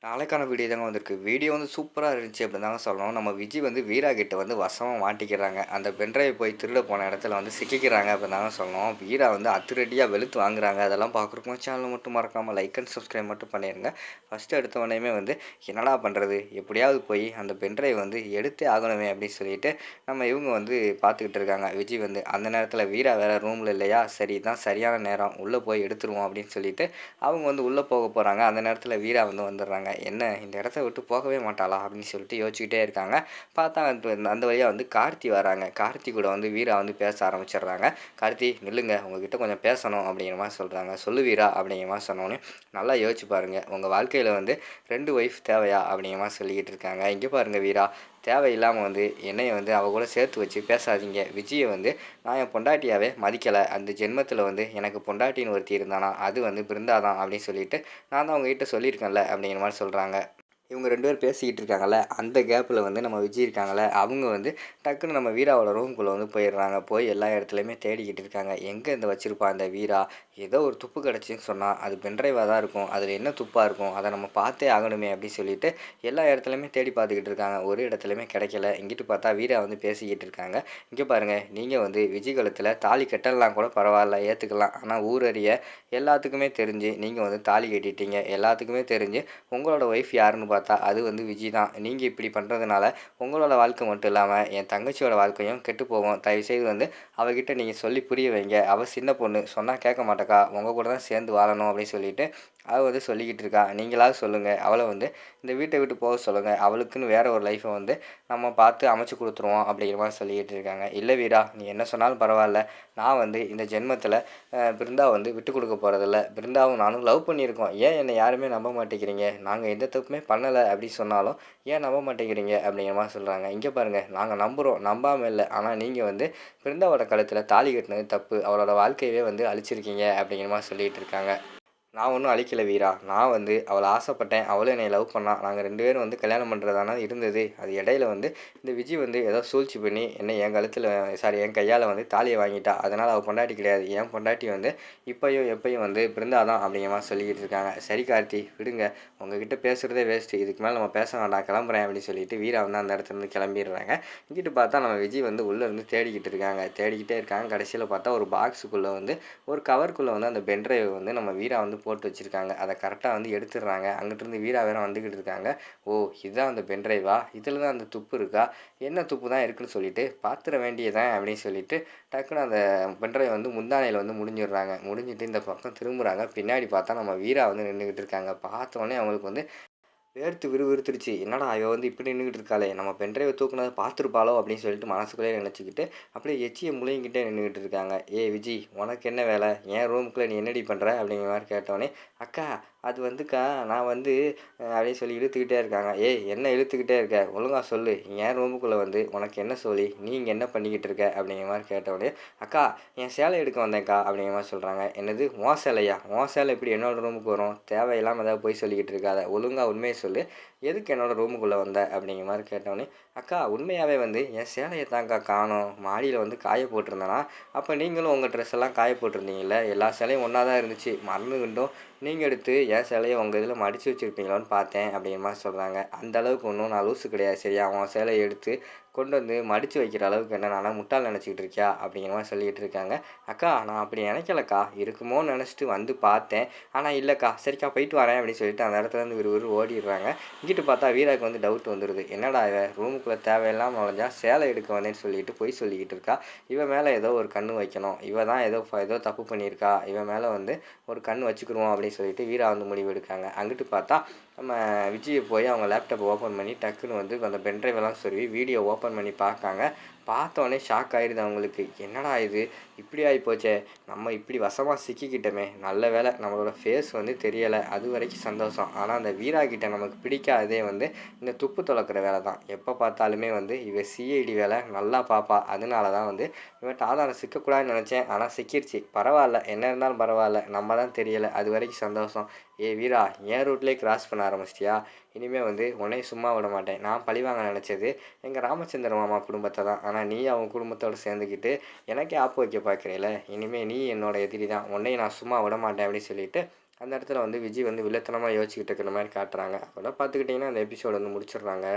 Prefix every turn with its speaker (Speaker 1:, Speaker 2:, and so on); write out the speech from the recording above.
Speaker 1: நாளைக்கான வீடியோ தாங்க வந்திருக்கு. வீடியோ வந்து சூப்பரா இருந்துச்சு அப்படின்னு தாங்க சொல்லணும். நம்ம விஜய் வந்து வீரா கிட்ட வந்து வசமா மாட்டிக்கிறாங்க. அந்த பென்ட்ரைவ் போய் திருட போன இடத்துல வந்து சிக்கிக்கிறாங்க அப்படின்னு தாங்க சொல்லணும். வீரா வந்து அதிரடியா வெளுத்து வாங்குறாங்க. அதெல்லாம் பார்க்குறப்போ சேனலை மட்டும் மறக்காம லைக் அண்ட் சப்ஸ்கிரைப் மட்டும் பண்ணிருங்க. ஃபர்ஸ்ட் எடுத்த உடனேயுமே வந்து என்னடா பண்ணுறது, எப்படியாவது போய் அந்த பென்ட்ரைவ் வந்து எடுத்தே ஆகணுமே அப்படின்னு சொல்லிட்டு நம்ம இவங்க வந்து பார்த்துக்கிட்டு இருக்காங்க. விஜய் வந்து அந்த நேரத்தில் வீரா வேற ரூமில் இல்லையா, சரி இதான் சரியான நேரம் உள்ளே போய் எடுத்துருவோம் அப்படின்னு சொல்லிட்டு அவங்க வந்து உள்ளே போக போகிறாங்க. அந்த நேரத்தில் வீரா வந்து வந்துடுறாங்க. என்ன இந்த இடத்த விட்டு போகவே மாட்டாளா அப்படின்னு சொல்லிட்டு யோசிச்சுக்கிட்டே இருக்காங்க. பார்த்தா அந்த வழியாக வந்து கார்த்தி வராங்க. கார்த்தி கூட வந்து வீரா வந்து பேச ஆரம்பிச்சிடுறாங்க. கார்த்தி நில்லுங்க, உங்ககிட்ட கொஞ்சம் பேசணும் அப்படிங்கிற மாதிரி சொல்கிறாங்க. சொல்லு வீரா அப்படிங்கிற மாதிரி சொன்னோன்னே, நல்லா யோசிச்சு பாருங்கள், உங்கள் வாழ்க்கையில் வந்து 2 ஒய்ஃப் தேவையா அப்படிங்கிற மாதிரி சொல்லிக்கிட்டு இருக்காங்க. இங்கே பாருங்கள் வீரா, தேவையில்லாமல் வந்து என்னைய வந்து அவ கூட சேர்த்து வச்சு பேசாதீங்க. விஜயை வந்து நான் என் பொண்டாட்டியாவே மதிக்கலை. அந்த ஜென்மத்தில் வந்து எனக்கு பொண்டாட்டின்னு ஒருத்தி இருந்தானா அது வந்து பிருந்தா தான் அப்படின்னு சொல்லிட்டு நான் தான் உங்ககிட்ட சொல்லியிருக்கேன்ல அப்படிங்கிற மாதிரி சொல்கிறாங்க. இவங்க 2 பேரும் பேசிக்கிட்டு இருக்காங்கல்ல, அந்த கேப்பில் வந்து நம்ம விஜய் இருக்காங்கல்ல, அவங்க வந்து டக்குன்னு நம்ம வீராவோட ரூம்குள்ளே வந்து போயிடுறாங்க. போய் எல்லா இடத்துலையுமே தேடிக்கிட்டு இருக்காங்க. எங்கே இந்த வச்சுருப்பா அந்த வீரா, ஏதோ ஒரு துப்பு கிடச்சின்னு சொன்னால் அது பென்ட்ரைவாக தான் இருக்கும், அதில் என்ன துப்பாக இருக்கும், அதை நம்ம பார்த்தே ஆகணுமே அப்படின்னு சொல்லிட்டு எல்லா இடத்துலையுமே தேடி பார்த்துக்கிட்டு இருக்காங்க. ஒரு இடத்துலையுமே கிடைக்கல. இங்கிட்டு பார்த்தா வீரா வந்து பேசிக்கிட்டு இருக்காங்க. இங்கே பாருங்கள், நீங்கள் வந்து விஜய் கழுத்தில் தாலி கட்டலாம் கூட பரவாயில்ல, ஏற்றுக்கலாம். ஆனால் ஊரறிய எல்லாத்துக்குமே தெரிஞ்சு நீங்கள் வந்து தாலி கட்டிட்டீங்க. எல்லாத்துக்குமே தெரிஞ்சு உங்களோட ஒய்ஃப் யாருன்னு பார்த்தா அது வந்து விஜய் தான். நீங்கள் இப்படி பண்ணுறதுனால உங்களோட வாழ்க்கை மட்டும் இல்லாமல் என் தங்கச்சியோட வாழ்க்கையும் கெட்டு போகும். தயவுசெய்து வந்து அவகிட்ட நீங்கள் சொல்லி புரிய வைங்க. அவள் சின்ன பொண்ணு, சொன்னால் கேட்க மாட்டேக்கா, உங்கள் கூட தான் சேர்ந்து வாழணும் அப்படின்னு சொல்லிட்டு அவள் வந்து சொல்லிக்கிட்டு இருக்கா. நீங்களாவது சொல்லுங்கள், அவளை வந்து இந்த வீட்டை விட்டு போக சொல்லுங்கள். அவளுக்குன்னு வேறு ஒரு லைஃப்பை வந்து நம்ம பார்த்து அமைச்சு கொடுத்துருவோம் அப்படிங்கிற மாதிரி சொல்லிக்கிட்டு இருக்காங்க. இல்லை வீரா, நீ என்ன சொன்னாலும் பரவாயில்ல, நான் வந்து இந்த ஜென்மத்தில் பிருந்தா வந்து விட்டு கொடுக்க போகிறதில்ல. பிருந்தாவும் நானும் லவ் பண்ணியிருக்கோம். ஏன் என்னை யாருமே நம்ப மாட்டேங்கிறீங்க, நாங்கள் எந்த தப்புமே பண்ணலை அப்படி சொன்னாலும் ஏன் நம்ப மாட்டேங்கிறீங்க அப்படிங்கிற மாதிரி சொல்கிறாங்க. இங்கே பாருங்கள், நாங்கள் நம்புகிறோம், நம்பாமல் இல்லை. ஆனால் நீங்கள் வந்து பிருந்தாவோட கழுத்தில் தாலி கட்டினது தப்பு, அவளோட வாழ்க்கையவே வந்து அழிச்சிருக்கீங்க அப்படிங்கிற மாதிரி சொல்லிகிட்டு இருக்காங்க. நான் ஒன்றும் அழிக்கல வீரா, நான் வந்து அவளை ஆசைப்பட்டேன், அவளும் என்னை லவ் பண்ணா, நாங்கள் 2 பேரும் வந்து கல்யாணம் பண்ணுறதானா இருந்தது. அது இடையில வந்து இந்த விஜய் வந்து ஏதோ சூழ்ச்சி பண்ணி என்னை என் கழுத்தில் என் கையால் வந்து தாலியை வாங்கிட்டா. அதனால் அவள் பொண்டாட்டி கிடையாது, என் பொண்டாட்டி வந்து இப்போயும் எப்பயும் வந்து பிருந்தாதான் அப்படிங்கிற மாதிரி சொல்லிக்கிட்டு இருக்காங்க. சரி கார்த்தி விடுங்க, உங்ககிட்ட பேசுகிறதே வேஸ்ட்டு, இதுக்கு மேலே நம்ம பேச வேண்டாம், கிளம்புறேன் அப்படின்னு சொல்லிட்டு வீரா வந்து அந்த இடத்துலேருந்து கிளம்பிடுறாங்க. இங்கிட்டு பார்த்தா நம்ம விஜய் வந்து உள்ளே இருந்து தேடிக்கிட்டு இருக்காங்க. தேடிக்கிட்டே இருக்காங்க. கடைசியில் பார்த்தா ஒரு பாக்ஸுக்குள்ளே வந்து ஒரு கவருக்குள்ளே வந்து அந்த பென்ட்ரைவ் வந்து நம்ம வீரா வந்து போட்டு வச்சுருக்காங்க. அதை கரெக்டாக வந்து எடுத்துடுறாங்க. அங்கிட்டிருந்து வீரா வேற வந்துக்கிட்டு இருக்காங்க. ஓ, இதுதான் அந்த பென்ட்ரைவா, இதில் தான் அந்த துப்பு இருக்கா, என்ன துப்பு தான் இருக்குன்னு சொல்லிட்டு பார்த்துட வேண்டியதான் அப்படின்னு சொல்லிட்டு டக்குன்னு அந்த பென்ட்ரைவ் வந்து முந்தானையில் வந்து முடிஞ்சிடுறாங்க. முடிஞ்சிட்டு இந்த பக்கம் திரும்புகிறாங்க. பின்னாடி பார்த்தா நம்ம வீரா வந்து நின்றுக்கிட்டு இருக்காங்க. பார்த்தோன்னே அவங்களுக்கு வந்து வேர்த்து விறுவிறுத்துருச்சு. என்னடா இவ வந்து இப்படி நின்றுக்கிட்டு இருக்காளே, நம்ம பென்ட்ரைவை தூக்குனதை பார்த்துருப்பாளோ அப்படின்னு சொல்லிட்டு மனசுக்குள்ளேயே நினச்சிக்கிட்டு அப்படியே எச்சியை முழுங்கிக்கிட்டே நின்றுக்கிட்டு இருக்காங்க. ஏய் விஜய், உனக்கு என்ன வேலை, என் ரூமுக்குள்ளே நீ என்னடி பண்ணுற அப்படிங்கிற மாதிரி கேட்டோடனே, அக்கா அது வந்துக்கா நான் வந்து அப்படின்னு சொல்லி இழுத்துக்கிட்டே இருக்காங்க. ஏய் என்ன இழுத்துக்கிட்டே இருக்க, ஒழுங்காக சொல்லு, என் ரூமுக்குள்ளே வந்து உனக்கு என்ன சொல்லி நீ இங்கே என்ன பண்ணிக்கிட்டு இருக்க அப்படிங்கிற மாதிரி கேட்டோடனே, அக்கா என் சேலை எடுக்க வந்தேன்க்கா அப்படிங்கிற மாதிரி சொல்கிறாங்க. என்னது உன் சேலையா, உன் சேலை இப்படி என்னோடய ரூமுக்கு வரும், தேவையில்லாமல் ஏதாவது போய் சொல்லிக்கிட்டு இருக்காத, ஒழுங்காக உண்மையை சொல்லு, எதுக்கு என்னோடய ரூமுக்குள்ளே வந்த அப்படிங்கிற மாதிரி கேட்டோடனே, அக்கா உண்மையாகவே வந்து என் சேலையை தான்க்கா காணோம், மாடியில் வந்து காய போட்டிருந்தேனா, அப்போ நீங்களும் உங்கள் ட்ரெஸ் எல்லாம் காய போட்டிருந்தீங்கல்ல, எல்லா சேலையும் ஒன்றா தான் இருந்துச்சு, மறந்துக்கிட்டோம், நீங்கள் எடுத்து என் சேலையை உங்கள் இதில் மடித்து வச்சுருப்பீங்களோன்னு பார்த்தேன் அப்படிங்கிற மாதிரி சொல்கிறாங்க. அந்த அளவுக்கு ஒன்றும் நான் லூஸு கிடையாது சரியா, உன் சேலையை எடுத்து கொண்டு வந்து மடித்து வைக்கிற அளவுக்கு என்ன நானா முட்டாள் நினச்சிக்கிட்டு இருக்கியா அப்படிங்கிற மாதிரி சொல்லிக்கிட்டு இருக்காங்க. அக்கா நான் அப்படி நினைக்கலக்கா, இருக்குமோன்னு நினச்சிட்டு வந்து பார்த்தேன், ஆனால் இல்லைக்கா, சரிக்கா போயிட்டு வரேன் அப்படின்னு சொல்லிட்டு அந்த இடத்துலேருந்து விறுவிறு ஓடிடுறாங்க. இங்கிட்டு பார்த்தா வீராவுக்கு வந்து டவுட் வந்துடுது. என்னடா இவ ரூமுக்குள்ளே தேவையில்லாமல் நுழைஞ்சா சேலை எடுக்க வந்தேன்னு சொல்லிட்டு போய் சொல்லிக்கிட்டு இருக்கா, இவன் மேலே ஏதோ ஒரு கண்ணு வைக்கணும், இவ தான் ஏதோ தப்பு பண்ணியிருக்கா, இவன் மேலே வந்து ஒரு கண் வச்சுக்கிடுவோம் அப்படின்னு சொல்லிட்டு வீரா வந்து முடிவு எடுக்காங்க. அங்கிட்டு பார்த்தா நம்ம விஜயை போய் அவங்க லேப்டாப் ஓப்பன் பண்ணி டக்குன்னு வந்து அந்த பென்ட்ரைவெல்லாம் சொருவி வீடியோ ஓப்பன் பண்ணி பார்க்காங்க. பார்த்தோன்னே ஷாக் ஆகிடுது அவங்களுக்கு. என்னடா இது இப்படி ஆகிப்போச்சே, நம்ம இப்படி வசமாக சிக்கிக்கிட்டோமே, நல்ல வேலை நம்மளோட ஃபேஸ் வந்து தெரியலை, அது வரைக்கும் சந்தோஷம். ஆனால் அந்த வீரா கிட்ட நமக்கு பிடிக்காததே வந்து இந்த துப்பு துளக்கிற வேலை தான். எப்போ பார்த்தாலுமே வந்து இவ சிஐடி வேலை நல்லா பார்ப்பா, அதனால தான் வந்து இவன்ட்டு ஆதாரம் சிக்கக்கூடாதுன்னு நினச்சேன், ஆனால் சிக்கிருச்சு. பரவாயில்ல, என்ன இருந்தாலும் பரவாயில்ல, நம்ம தான் தெரியலை, அது வரைக்கும் சந்தோஷம். ஏ வீரா, என் ரூட்லேயே கிராஸ் பண்ண ஆரம்பிச்சிட்டியா, இனிமேல் வந்து உன்னையும் சும்மா விட மாட்டேன். நான் பழிவாங்க நினச்சது எங்கள் ராமச்சந்திர மாமா குடும்பத்தை தான், ஆனால் நீ அவங்க குடும்பத்தோடு சேர்ந்துக்கிட்டு எனக்கே ஆப்பு வைக்க பார்க்குறீல, இனிமேல் நீ என்னோட எதிரி தான், உன்னையும் நான் சும்மா விட மாட்டேன் அப்படின்னு சொல்லிட்டு அந்த இடத்துல வந்து விஜய் வந்து வில்லத்தனமா யோசிச்சுக்கிட்டு இருக்கிற மாரி காட்டுறாங்க. அப்போலாம் பார்த்துக்கிட்டிங்கன்னா அந்த எபிசோட் வந்து முடிச்சிடுறாங்க.